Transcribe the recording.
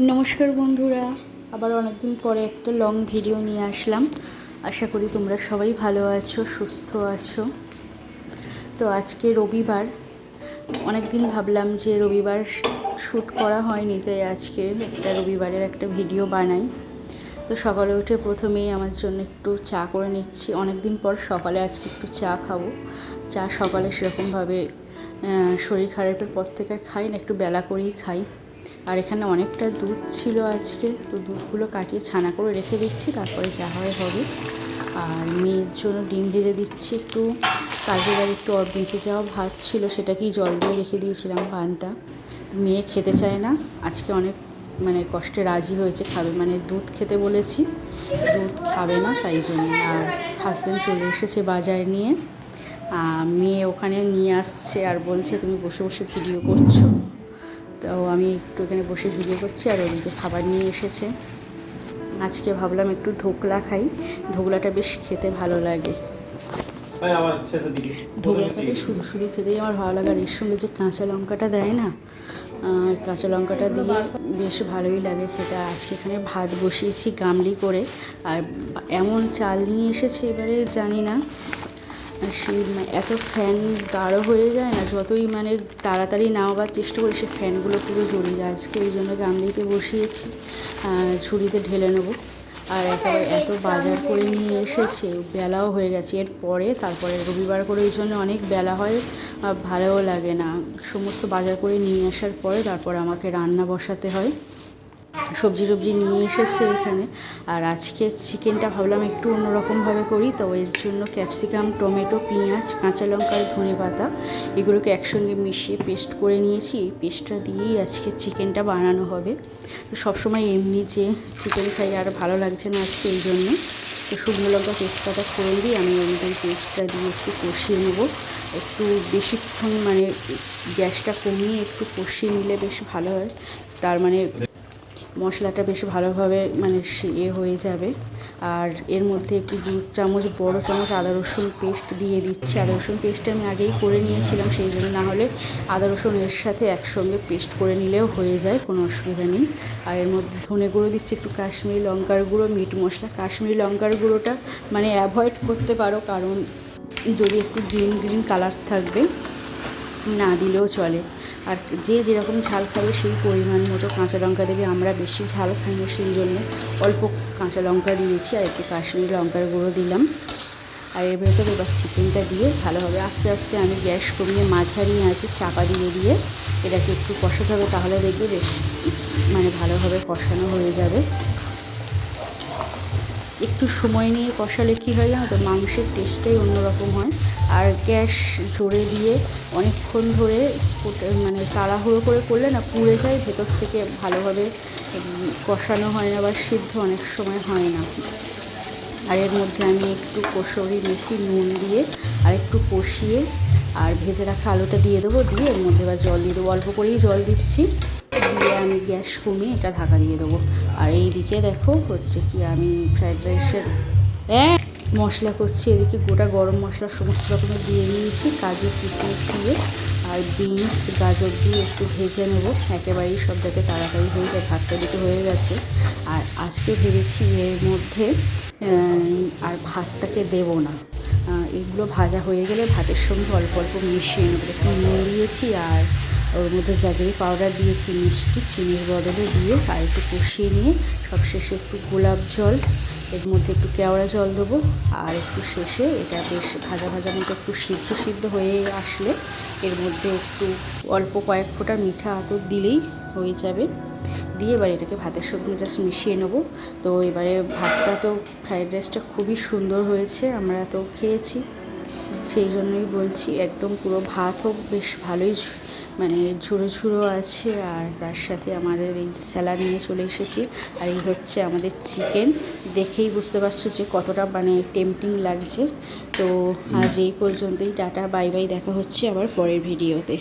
নমস্কার বন্ধুরা, আবার অনেকদিন পরে একটা লং ভিডিও নিয়ে আসলাম। আশা করি তোমরা সবাই ভালো আছো, সুস্থ আছো। তো আজকে রবিবার, অনেকদিন ভাবলাম যে রবিবার শ্যুট করা হয়নি, তাই আজকে একটা রবিবারের একটা ভিডিও বানাই। তো সকালে উঠে প্রথমেই আমার জন্য একটু চা করে নিচ্ছি। অনেক দিন পর সকালে আজকে একটু চা খাবো। চা সকালে সেরকমভাবে শরীর খারাপের পর থেকে খাই না, একটু বেলা করেই খাই। আর এখানে অনেকটা দুধ ছিল আজকে, তো দুধগুলো কাটিয়ে ছানা করে রেখে দিচ্ছি, তারপরে যা হয় হবে। আর মেয়ের জন্য ডিম ভেজে দিচ্ছি একটু। কালকে একটু বেঁচে যাওয়া ভাত ছিল, সেটাকেই জল দিয়ে রেখে দিয়েছিলাম পান্তা। মেয়ে খেতে চায় না, আজকে অনেক কষ্টে রাজি হয়েছে, খাবে দুধ খেতে বলেছি, দুধ খাবে না, তাই জন্য। আর হাজব্যান্ড চলে এসেছে বাজার নিয়ে, মেয়ে ওখানে নিয়ে আসছে আর বলছে তুমি বসে বসে ভিডিও করছো। তো আমি একটু এখানে বসে ভিডিও করছি, আর ওদিকে খাবার নিয়ে এসেছে। আজকে ভাবলাম একটু ধোকলা খাই, ধোকলাটা বেশ খেতে ভালো লাগে। ধোকলাটাকে শুধু শুধু খেতেই আমার ভালো লাগে, আর এর সঙ্গে যে কাঁচা লঙ্কাটা দেয় না, কাঁচা লঙ্কাটা দিয়ে বেশ ভালোই লাগে খেতে। আজকে এখানে ভাত বসিয়েছি গামলি করে, আর এমন চাল নিয়ে এসেছে, এবারে জানি না সেই এত ফ্যান গাঢ় হয়ে যায় না, যতই তাড়াতাড়ি নামাবার চেষ্টা করি সে ফ্যানগুলো পুরো জ্বলে যায়। আজকে ওই জন্য গামলিতে বসিয়েছি, ঝুড়িতে ঢেলে নেবো। আর একেবারে এত বাজার করে নিয়ে এসেছে, বেলাও হয়ে গেছে। তারপরে রবিবার করে ওই জন্য অনেক বেলা হয়, ভালোও লাগে না। সমস্ত বাজার করে নিয়ে আসার পরে তারপর আমাকে রান্না বসাতে হয়। সবজি টবজি নিয়ে এসেছে এখানে। আর আজকে চিকেনটা ভাবলাম একটু অন্যরকমভাবে করি, তো এর জন্য ক্যাপসিকাম, টমেটো, পেঁয়াজ, কাঁচা লঙ্কা, ধনে পাতা এগুলোকে একসঙ্গে মিশিয়ে পেস্ট করে নিয়েছি। এই পেস্টটা দিয়েই আজকে চিকেনটা বানানো হবে। তো সবসময় এমনি যে চিকেন খাই আর ভালো লাগছে না আজকে, এই জন্য। তো শুকনো লঙ্কা, তেজপাতা ফোড়ন দিয়ে আমি ওই পেস্টটা দিয়ে একটু কষিয়ে নেবো। একটু বেশিক্ষণ গ্যাসটা কমিয়ে একটু কষিয়ে নিলে বেশ ভালো হয়। তার মশলাটা বেশ ভালোভাবে হয়ে যাবে। আর এর মধ্যে একটু বড় চামচ আদা রসুন পেস্ট দিয়ে দিচ্ছি। আদা রসুন পেস্টটা আমি আগেই করে নিয়েছিলাম, সেই জন্য, না হলে আদা রসুন এর সাথে একসঙ্গে পেস্ট করে নিলেও হয়ে যায়, কোনো অসুবিধা নেই। আর এর মধ্যে ধনে গুঁড়ো দিচ্ছি, একটু কাশ্মীরি লঙ্কার গুঁড়ো, মিট মশলা। কাশ্মীরি লঙ্কার গুঁড়োটা অ্যাভয়েড করতে পারো, কারণ যদি একটু গ্রিন গ্রিন কালার থাকবে, না দিলেও চলে। আর যে যেরকম ঝাল খাবে সেই পরিমাণ মতো কাঁচা লঙ্কা দেবে। আমরা বেশি ঝাল খাই না, সেই জন্য অল্প কাঁচা লঙ্কা দিয়েছি, আর একটু কাশ্মীরি লঙ্কার গুঁড়ো দিলাম। আর এর ভেতরে এবার চিকেনটা দিয়ে ভালোভাবে আস্তে আস্তে আমি গ্যাস কমিয়ে মাঝারি আঁচে চাপা দিয়ে এটাকে একটু কষাতে হবে, তাহলে দেখবে বেশ ভালোভাবে কষানো হয়ে যাবে। একটু সময় নিয়ে কষালে কী হয় জানো তো, মাংসের টেস্টটাই অন্যরকম হয়। আর গ্যাস জোরে দিয়ে অনেকক্ষণ ধরে তাড়াহুড়ো করে করলে না পুড়ে যায়, ভেতর থেকে ভালোভাবে কষানো হয় না, বা সিদ্ধ অনেক সময় হয় না। আর এর মধ্যে আমি একটু কসুরি মেথি, নুন দিয়ে আর একটু কষিয়ে আর ভেজে রাখা আলুটা দিয়ে দেবো। দিয়ে এর মধ্যে এবার জল দিয়ে দেবো, অল্প করেই জল দিচ্ছি। দিয়ে আমি গ্যাস কমিয়ে এটা ঢাকা দিয়ে দেবো। আর এই দিকে দেখো হচ্ছে কি, আমি ফ্রাইড রাইসের মশলা করছি। এদিকে গোটা গরম মশলা সমস্ত রকমের দিয়ে দিয়েছি, কাজু কিশমিশ দিয়ে আর বিনস, গাজর দিয়ে একটু ভেজে নেব একেবারেই, সব যাতে তাড়াতাড়ি হয়ে যায়। ভাতটা দিতে হয়ে গেছে। আর আজকে ভেবেছি এর মধ্যে আর ভাতটাকে দেবো না, এগুলো ভাজা হয়ে গেলে ভাতের সঙ্গে অল্প অল্প মিশিয়ে নেবো। একটু নুন দিয়েছি, আর ওর মধ্যে জাগরি পাউডার দিয়েছি, মিষ্টি চিনির বদলে দিয়ে, আর একটু কষিয়ে নিয়ে সবশেষে একটু গোলাপ জল, এর মধ্যে একটু কেওড়া জল দেবো। আর একটু শেষে এটা বেশ ভাজা ভাজা মতো একটু সিদ্ধ হয়ে আসলে এর মধ্যে একটু অল্প কয়েক ফোঁটা মিঠা আতর দিলেই হয়ে যাবে। দিয়ে এবার এটাকে ভাতের সঙ্গে জাস্ট মিশিয়ে নেবো। তো এবারে ভাতটা তো, ফ্রাইড রাইসটা খুবই সুন্দর হয়েছে, আমরা তো খেয়েছি, সেই জন্যই বলছি। একদম পুরো ভাতও বেশ ভালোই ঝুড়ো ঝুড়ো আছে। আর তার সাথে আমাদের এই স্যালাড নিয়ে চলে এসেছি। আর এই হচ্ছে আমাদের চিকেন। দেখেই বুঝতে পারছো যে কতটা টেম্পটিং লাগছে। তো আজ এই পর্যন্তই, টাটা বাই বাই, দেখা হচ্ছে আবার পরের ভিডিওতে।